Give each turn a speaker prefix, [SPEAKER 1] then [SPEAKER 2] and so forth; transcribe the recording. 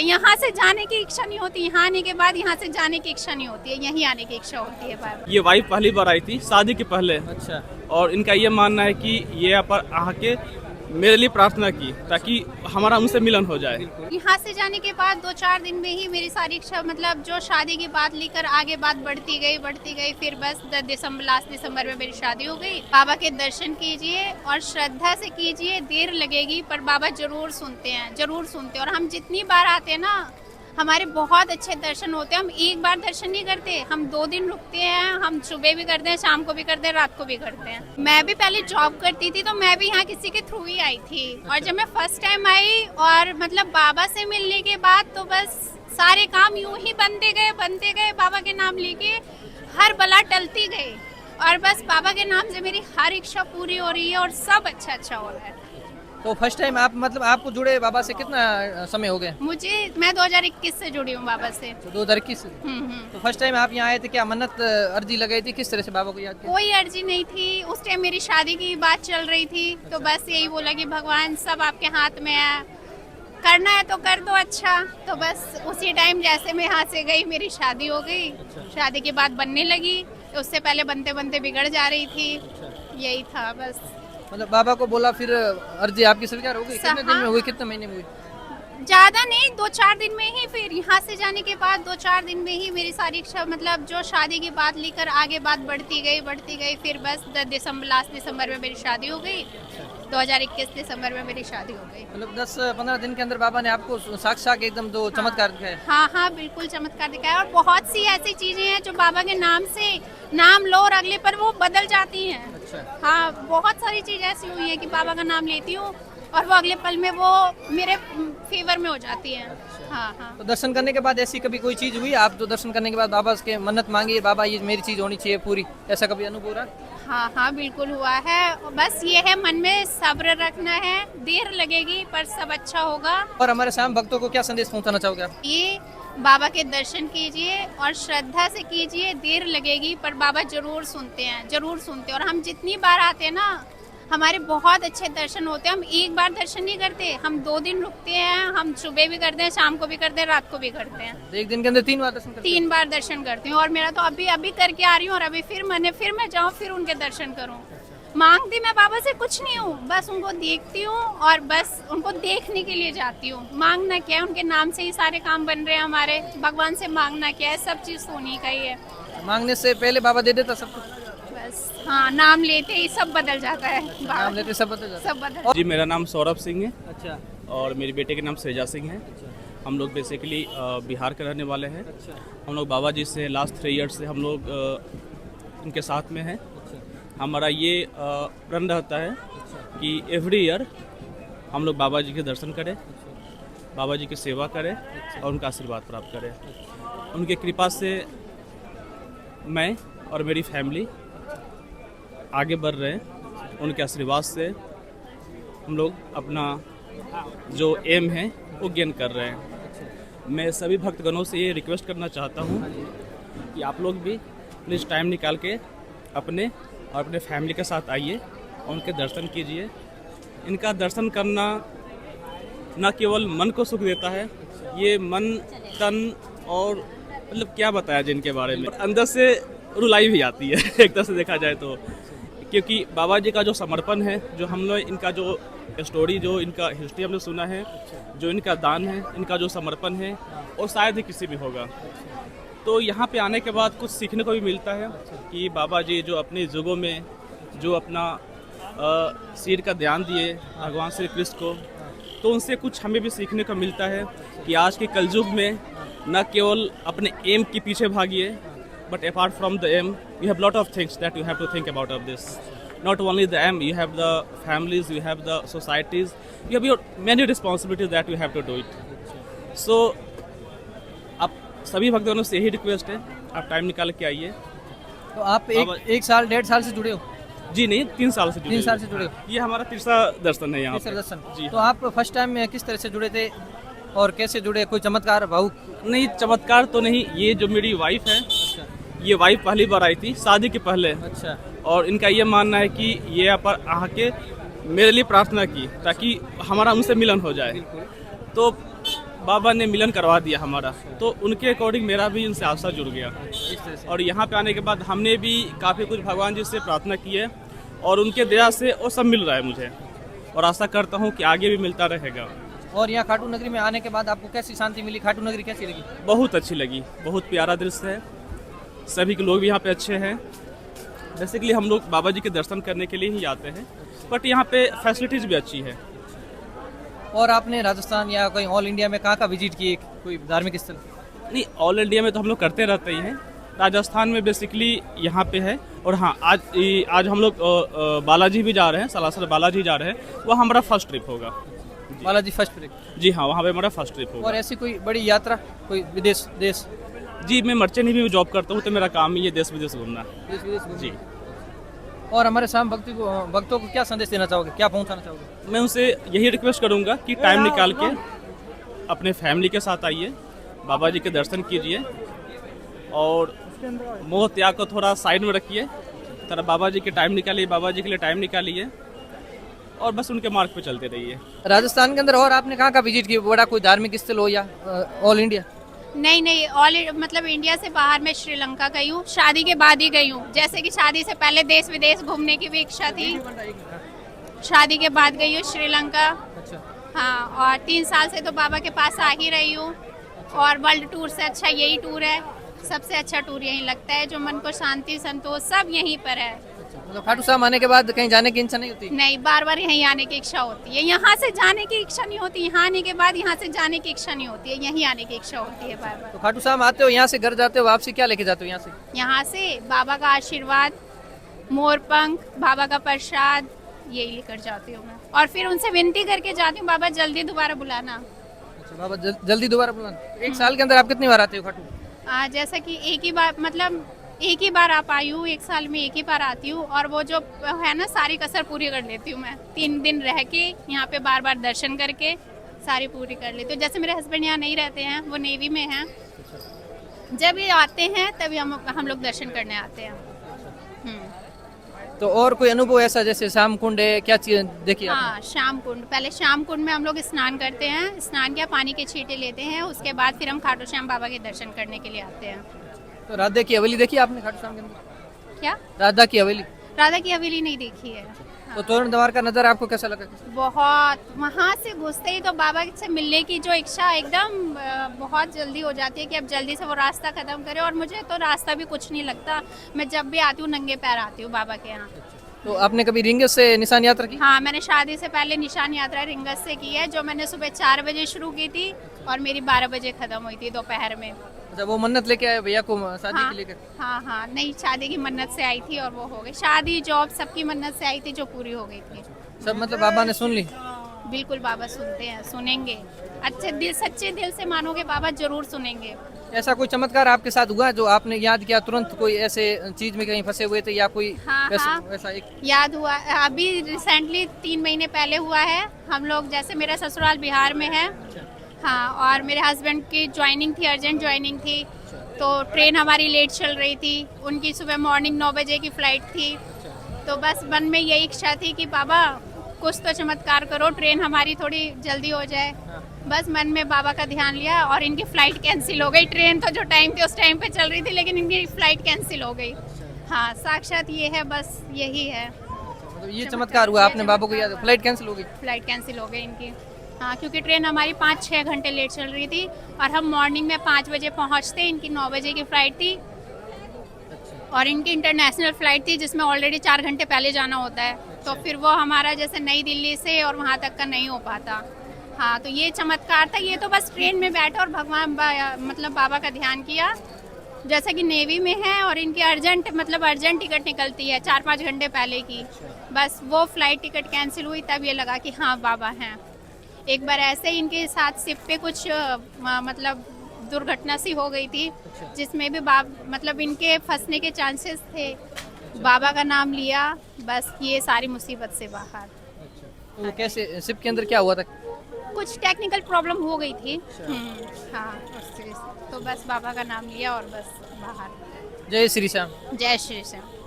[SPEAKER 1] यहाँ से जाने की इच्छा नहीं होती, यहाँ आने के बाद यहाँ से जाने की इच्छा नहीं होती है, यहीं आने की इच्छा होती है बार।
[SPEAKER 2] ये वाइफ पहली बार आई थी शादी के पहले,
[SPEAKER 3] अच्छा।
[SPEAKER 2] और इनका ये मानना है कि ये यहाँ पर आके मेरे लिए प्रार्थना की ताकि हमारा उनसे मिलन हो जाए।
[SPEAKER 1] यहाँ से जाने के बाद 2-4 दिन में ही मेरी सारी इच्छा, मतलब जो शादी की बात लेकर आगे बात बढ़ती गई, फिर बस 10 दिसंबर, लास्ट दिसंबर में मेरी शादी हो गई। बाबा के दर्शन कीजिए और श्रद्धा से कीजिए, देर लगेगी पर बाबा जरूर सुनते हैं, जरूर सुनते हैं। और हम जितनी बार आते हैं ना, हमारे बहुत अच्छे दर्शन होते हैं। हम एक बार दर्शन नहीं करते, हम 2 दिन रुकते हैं। हम सुबह भी करते हैं, शाम को भी करते हैं, रात को भी करते हैं। मैं भी पहले जॉब करती थी तो मैं भी यहाँ किसी के थ्रू ही आई थी। और जब मैं फर्स्ट टाइम आई और मतलब बाबा से मिलने के बाद तो बस सारे काम यूं ही बनते गए बाबा के नाम लेके, हर बला टलती गई। और बस बाबा के नाम से मेरी हर इच्छा पूरी हो रही है और सब अच्छा हो रहा है।
[SPEAKER 3] तो फर्स्ट टाइम आप मतलब आपको जुड़े बाबा से कितना समय हो गया?
[SPEAKER 1] मैं 2021 से जुड़ी हूँ बाबा से।
[SPEAKER 3] तो 2021। तो फर्स्ट टाइम आप यहाँ आए थे, क्या मन्नत अर्जी लगाई थी? किस तरह से बाबा को याद किया?
[SPEAKER 1] कोई अर्जी नहीं थी, उस टाइम मेरी शादी की बात चल रही थी। तो बस यही बोला कि भगवान सब आपके हाथ में है, करना है तो कर दो। अच्छा, तो बस उसी टाइम जैसे मैं यहाँ से गई मेरी शादी हो गई। शादी के बाद बनने लगी, उससे पहले बनते बनते बिगड़ जा रही थी। यही था बस।
[SPEAKER 3] मतलब बाबा को बोला, फिर अर्जी आपकी स्वीकार हो गई? कितने दिन में हुई, कितने महीने में हुई?
[SPEAKER 1] ज्यादा नहीं, 2-4 दिन में ही। फिर यहाँ से जाने के बाद 2-4 दिन में ही मेरी सारी इच्छा, मतलब जो शादी की बात लेकर आगे बात बढ़ती गई, फिर बस 10 दिसंबर, लास्ट दिसंबर में मेरी शादी हो गई। 2021 दिसंबर में मेरी शादी हो गई।
[SPEAKER 3] मतलब 10-15 दिन के अंदर बाबा ने आपको साक्षात एकदम दो चमत्कार दिखाए।
[SPEAKER 1] हाँ, बिल्कुल चमत्कार दिखाया। और बहुत सी ऐसी चीजें हैं जो बाबा के नाम से नाम लो और अगले पर वो बदल जाती हैं।
[SPEAKER 3] अच्छा।
[SPEAKER 1] हाँ, बहुत सारी चीजें ऐसी हुई है कि बाबा का नाम लेती हूँ और वो अगले पल में वो मेरे फेवर में हो जाती है। हाँ।
[SPEAKER 3] तो दर्शन करने के बाद ऐसी कभी कोई चीज हुई आप जो दर्शन करने के बाद बाबा के मन्नत मांगी, बाबा ये मेरी चीज होनी चाहिए पूरी, ऐसा कभी अनुभव रहा?
[SPEAKER 1] हाँ, बिल्कुल हुआ है। बस ये है, मन में सब्र रखना है, देर लगेगी पर सब अच्छा होगा। और
[SPEAKER 3] हमारे शाम भक्तों को क्या संदेश पहुंचाना चाहोगे आप?
[SPEAKER 1] ये बाबा के दर्शन कीजिए और श्रद्धा से कीजिए, देर लगेगी पर बाबा जरूर सुनते हैं, जरूर सुनते हैं। और हम जितनी बार आते हैं ना, हमारे बहुत अच्छे दर्शन होते हैं। हम एक बार दर्शन नहीं करते, हम 2 दिन रुकते हैं। हम सुबह भी करते हैं, शाम को भी करते हैं, रात को भी करते हैं।
[SPEAKER 3] तो एक दिन के अंदर 3 बार दर्शन करते हैं?
[SPEAKER 1] 3 बार दर्शन करती हूँ। और मेरा तो अभी करके आ रही हूँ और अभी फिर मैं जाऊँ, फिर उनके दर्शन करूँ। मांगती मैं बाबा से कुछ नहीं हूँ, बस उनको देखती हूँ और बस उनको देखने के लिए जाती हूँ। मांगना क्या है, उनके नाम से ही सारे काम बन रहे हैं हमारे। भगवान से मांगना क्या है, सब चीज सोनी का ही है।
[SPEAKER 3] मांगने से पहले बाबा दे देता सब कुछ?
[SPEAKER 1] बस हाँ, नाम लेते ही सब बदल जाता है।
[SPEAKER 3] नाम लेते सब बदल जाता है।
[SPEAKER 1] सब बदल।
[SPEAKER 2] जी, मेरा नाम सौरभ सिंह है।
[SPEAKER 3] अच्छा।
[SPEAKER 2] और मेरी बेटे के नाम सृजा सिंह है। हम लोग बेसिकली बिहार के रहने वाले हैं। हम लोग बाबा जी से लास्ट 3 ईयर्स से हम लोग उनके साथ में हैं। हमारा ये प्रण रहता है कि एवरी ईयर हम लोग बाबा जी के दर्शन करें, बाबा जी की सेवा करें और उनका आशीर्वाद प्राप्त करें। उनके कृपा से मैं और मेरी फैमिली आगे बढ़ रहे हैं। उनके आशीर्वाद से हम लोग अपना जो एम है वो गेन कर रहे हैं। मैं सभी भक्तगणों से ये रिक्वेस्ट करना चाहता हूँ कि आप लोग भी प्लीज़ टाइम निकाल के अपने और अपने फैमिली के साथ आइए और उनके दर्शन कीजिए। इनका दर्शन करना न केवल मन को सुख देता है, ये मन, तन और मतलब क्या बताया जिनके बारे में, अंदर से रुलाई भी आती है एक तरह से देखा जाए तो। क्योंकि बाबा जी का जो समर्पण है, जो हम लोग इनका जो स्टोरी, जो इनका हिस्ट्री हमने सुना है, जो इनका दान है, इनका जो समर्पण है, और शायद ही किसी भी होगा। तो यहाँ पे आने के बाद कुछ सीखने को भी मिलता है कि बाबा जी जो अपने युगों में जो अपना सिर का ध्यान दिए भगवान श्री कृष्ण को, तो उनसे कुछ हमें भी सीखने को मिलता है कि आज के कलयुग में न केवल अपने एम के पीछे भागिए, but apart from the aim, you have lot of things that you have to think about of this. Not only the aim, you have the families, you have the societies, you have your many responsibilities that you have to do it. So, आप सभी भक्तों से यही request है, आप time निकाल के आइए।
[SPEAKER 3] तो आप एक साल 1.5 साल से जुड़े हो?
[SPEAKER 2] जी नहीं, 3 साल से जुड़े।
[SPEAKER 3] 3 साल से जुड़े हो?
[SPEAKER 2] ये हमारा तीसरा दर्शन है यहाँ पे।
[SPEAKER 3] दर्शन
[SPEAKER 2] जी।
[SPEAKER 3] तो आप फर्स्ट टाइम में किस तरह से जुड़े थे और कैसे जुड़े? कोई चमत्कार भावुक?
[SPEAKER 2] नहीं, चमत्कार तो नहीं। ये जो मेरी वाइफ है, ये वाइफ पहली बार आई थी शादी के पहले।
[SPEAKER 3] अच्छा।
[SPEAKER 2] और इनका ये मानना है कि ये यहाँ पर आके मेरे लिए प्रार्थना की ताकि हमारा उनसे मिलन हो जाए। तो बाबा ने मिलन करवा दिया हमारा, तो उनके अकॉर्डिंग मेरा भी इनसे आस्था जुड़ गया। और यहाँ पे आने के बाद हमने भी काफ़ी कुछ भगवान जी से प्रार्थना की है और उनके दया से वो सब मिल रहा है मुझे, और आशा करता हूँ कि आगे भी मिलता रहेगा।
[SPEAKER 3] और यहाँ खाटू नगरी में आने के बाद आपको कैसी शांति मिली? खाटू नगरी कैसी लगी?
[SPEAKER 2] बहुत अच्छी लगी, बहुत प्यारा दृश्य है, सभी के लोग भी यहाँ पे अच्छे हैं। बेसिकली हम लोग बाबा जी के दर्शन करने के लिए ही आते हैं, बट यहाँ पे फैसिलिटीज़ भी अच्छी है।
[SPEAKER 3] और आपने राजस्थान या कहीं ऑल इंडिया में कहाँ विजिट किए, कोई धार्मिक स्थल?
[SPEAKER 2] नहीं, ऑल इंडिया में तो हम लोग करते रहते ही हैं, राजस्थान में बेसिकली यहाँ पे है। और हाँ, आज हम लोग बालाजी भी जा रहे हैं, सालासर बालाजी जा रहे हैं, वो हमारा फर्स्ट ट्रिप होगा।
[SPEAKER 3] Balaji first trip?
[SPEAKER 2] जी हाँ, वहाँ पे हमारा फर्स्ट ट्रिप होगा।
[SPEAKER 3] और ऐसी कोई बड़ी यात्रा, कोई विदेश देश?
[SPEAKER 2] जी, मैं मर्चेंट नेवी में जॉब करता हूँ, तो मेरा काम ही है देश विदेश घूमना।
[SPEAKER 3] देश विदेश घूमना।
[SPEAKER 2] जी।
[SPEAKER 3] और हमारे शाम भक्तों को क्या संदेश देना चाहोगे, क्या पहुंचाना चाहोगे?
[SPEAKER 2] मैं उनसे यही रिक्वेस्ट करूंगा कि टाइम निकाल के अपने फैमिली के साथ आइए, बाबा जी के दर्शन कीजिए और मोह त्याग को थोड़ा साइड में रखिए, तरह बाबा जी के टाइम निकालिए, बाबा जी के लिए टाइम निकालिए और बस उनके मार्ग पे चलते रहिए।
[SPEAKER 3] राजस्थान के अंदर और आपने कहाँ विजिट किया, बड़ा कोई धार्मिक स्थल हो या ऑल इंडिया?
[SPEAKER 1] नहीं, ऑल मतलब इंडिया से बाहर मैं श्रीलंका गई हूँ, शादी के बाद ही गई हूँ। जैसे कि शादी से पहले देश विदेश घूमने की भी इच्छा थी, शादी के बाद गई हूँ श्रीलंका।
[SPEAKER 3] अच्छा।
[SPEAKER 1] हाँ, और 3 साल से तो बाबा के पास आ ही रही हूँ, और वर्ल्ड टूर से अच्छा यही टूर है, सबसे अच्छा टूर यही लगता है, जो मन को शांति संतोष सब यहीं पर है।
[SPEAKER 3] मतलब खाटू श्याम आने के बाद कहीं जाने की इच्छा नहीं होती?
[SPEAKER 1] नहीं, बार बार यहीं आने की इच्छा होती है, यहाँ से जाने की इच्छा नहीं होती, यहाँ आने के बाद यहाँ से जाने की इच्छा नहीं होती है, यहीं आने की इच्छा होती है बार बार।
[SPEAKER 3] तो खाटू श्याम आते हो, यहाँ से घर जाते हो, वापसी क्या लेके जाते हो यहाँ से?
[SPEAKER 1] यहाँ से बाबा का आशीर्वाद, मोरपंख, बाबा का प्रसाद, यही लेकर जाती हूँ मैं, और फिर उनसे विनती करके जाती हूँ, बाबा जल्दी दोबारा बुलाना।
[SPEAKER 3] अच्छा, बाबा जल्दी दोबारा बुलाना। एक साल के अंदर आप कितनी बार आते हो खाटू?
[SPEAKER 1] जैसा कि एक ही बार, मतलब एक ही बार आ पाई हूँ, एक साल में एक ही बार आती हूँ, और वो जो है ना सारी कसर पूरी कर लेती हूँ मैं। 3 दिन रह के यहाँ पे बार बार दर्शन करके सारी पूरी कर लेती हूँ। जैसे मेरे हस्बैंड यहाँ नहीं रहते हैं, वो नेवी में हैं, जब ये आते हैं तभी हम लोग दर्शन करने आते हैं।
[SPEAKER 3] तो और कोई अनुभव ऐसा, जैसे श्याम कुंड है, क्या चीज देखी आपने?
[SPEAKER 1] हाँ, श्याम कुंड, पहले श्याम कुंड में हम लोग स्नान करते हैं, स्नान किया, पानी के छींटे लेते हैं, उसके बाद फिर हम खाटू श्याम बाबा के दर्शन करने के लिए आते हैं।
[SPEAKER 3] तो राधा की हवेली देखी आपने खाटू श्याम के अंदर?
[SPEAKER 1] क्या?
[SPEAKER 3] राधा की हवेली?
[SPEAKER 1] राधा की हवेली नहीं देखी है।
[SPEAKER 3] तो तोरण द्वार का नज़ारा आपको कैसा लगा?
[SPEAKER 1] बहुत, वहाँ से घुसते ही तो बाबा से मिलने की जो इच्छा एकदम बहुत जल्दी हो जाती है कि अब जल्दी से वो रास्ता खत्म करे, और मुझे तो रास्ता भी कुछ नहीं लगता, मैं जब भी आती हूँ नंगे पैर आती हूँ बाबा के यहाँ।
[SPEAKER 3] तो आपने कभी रिंगस से निशान यात्रा की?
[SPEAKER 1] हाँ, मैंने शादी से पहले निशान यात्रा रिंगस से की है, जो मैंने सुबह 4 बजे शुरू की थी और मेरी 12 बजे खत्म हुई थी दोपहर में।
[SPEAKER 3] अच्छा, वो मन्नत लेके आए भैया को शादी के लेकर?
[SPEAKER 1] हाँ, नहीं, शादी की मन्नत से आई थी और वो हो गई, शादी जॉब सबकी मन्नत से आई थी जो पूरी हो गई थी।
[SPEAKER 3] सब मतलब बाबा ने सुन ली?
[SPEAKER 1] बिल्कुल, बाबा सुनते हैं, सुनेंगे, अच्छे दिल सच्चे दिल से मानोगे बाबा जरूर सुनेंगे।
[SPEAKER 3] ऐसा कोई चमत्कार आपके साथ हुआ जो आपने याद किया तुरंत, कोई ऐसे चीज में कहीं फंसे हुए थे या कोई?
[SPEAKER 1] हाँ,
[SPEAKER 3] वैसा एक
[SPEAKER 1] याद हुआ, अभी रिसेंटली 3 महीने पहले हुआ है। हम लोग, जैसे मेरा ससुराल बिहार में है, हाँ, और मेरे हस्बैंड की ज्वाइनिंग थी, अर्जेंट ज्वाइनिंग थी, तो ट्रेन हमारी लेट चल रही थी, उनकी सुबह मॉर्निंग 9 बजे की फ़्लाइट थी, तो बस मन में यही इच्छा थी कि बाबा कुछ तो चमत्कार करो, ट्रेन हमारी थोड़ी जल्दी हो जाए। बस मन में बाबा का ध्यान लिया और इनकी फ़्लाइट कैंसिल हो गई। ट्रेन तो जो टाइम थी उस टाइम पे चल रही थी, लेकिन इनकी फ़्लाइट कैंसिल हो गई। हाँ, साक्षात ये है, बस यही है।
[SPEAKER 3] मतलब ये चमत्कार हुआ, आपने बाबा को याद, फ्लाइट कैंसिल हो गई?
[SPEAKER 1] फ़्लाइट कैंसिल हो गई इनकी, हाँ, क्योंकि ट्रेन हमारी 5-6 घंटे लेट चल रही थी और हम मॉर्निंग में 5 बजे पहुँचते, इनकी 9 बजे की फ़्लाइट थी और इनकी इंटरनेशनल फ़्लाइट थी जिसमें ऑलरेडी 4 घंटे पहले जाना होता है, तो फिर वो हमारा जैसे नई दिल्ली से और वहाँ तक का नहीं हो पाता। हाँ, तो ये चमत्कार था। ये तो बस ट्रेन में बैठे और भगवान मतलब बाबा का ध्यान किया, जैसा कि नेवी में है और इनकी अर्जेंट टिकट निकलती है 4-5 घंटे पहले की, बस वो फ़्लाइट टिकट कैंसिल हुई, तब ये लगा कि हाँ बाबा हैं। एक बार ऐसे ही इनके साथ शिप पे कुछ मतलब दुर्घटना सी हो गई थी, जिसमें भी मतलब इनके फंसने के चांसेस थे, बाबा का नाम लिया, बस ये सारी मुसीबत से बाहर।
[SPEAKER 3] तो वो कैसे, शिप के अंदर क्या हुआ था?
[SPEAKER 1] कुछ टेक्निकल प्रॉब्लम हो गई थी, हाँ, तो बस बाबा का नाम लिया और बस बाहर।
[SPEAKER 3] जय श्री श्याम।
[SPEAKER 1] जय श्री श्याम।